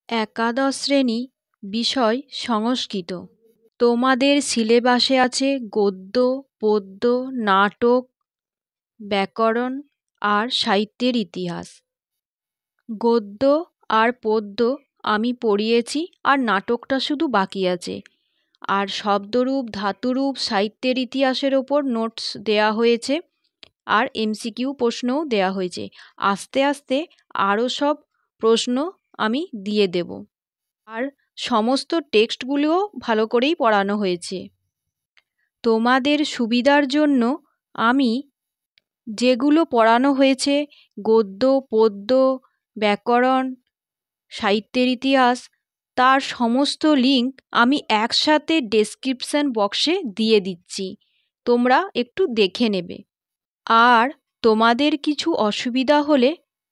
একাদশ শ্রেণী, বিষয় সংস্কৃত। তোমাদের সিলেবাসে আছে গদ্য, পদ্য, নাটক, ব্যাকরণ আর সাহিত্যের ইতিহাস। গদ্য আর পদ্য আমি পড়িয়েছি, আর নাটকটা শুধু বাকি আছে। আর শব্দরূপ, ধাতুরূপ, সাহিত্যের ইতিহাসের ওপর নোটস দেয়া হয়েছে, আর এমসিকিউ প্রশ্নও দেয়া হয়েছে। আস্তে আস্তে আরও সব প্রশ্ন আমি দিয়ে দেব। আর সমস্ত টেক্সটগুলোও ভালো করেই পড়ানো হয়েছে। তোমাদের সুবিধার জন্য আমি যেগুলো পড়ানো হয়েছে, গদ্য, পদ্য, ব্যাকরণ, সাহিত্যের ইতিহাস, তার সমস্ত লিঙ্ক আমি একসাথে ডেসক্রিপশন বক্সে দিয়ে দিচ্ছি, তোমরা একটু দেখে নেবে। আর তোমাদের কিছু অসুবিধা হলে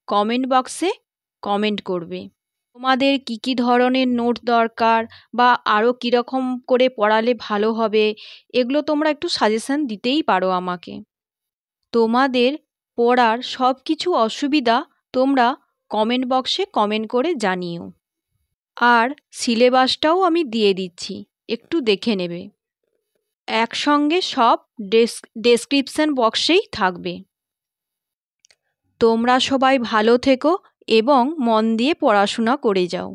কমেন্ট বক্সে কমেন্ট করবে। তোমাদের কী কী ধরনের নোট দরকার, বা আরও কীরকম করে পড়ালে ভালো হবে, এগুলো তোমরা একটু সাজেশন দিতেই পারো আমাকে। তোমাদের পড়ার সব কিছু অসুবিধা তোমরা কমেন্ট বক্সে কমেন্ট করে জানিও। আর সিলেবাসটাও আমি দিয়ে দিচ্ছি, একটু দেখে নেবে। একসঙ্গে সব ডেসক্রিপশন বক্সেই থাকবে। তোমরা সবাই ভালো থেকো এবং মন দিয়ে পড়াশোনা করে যাও।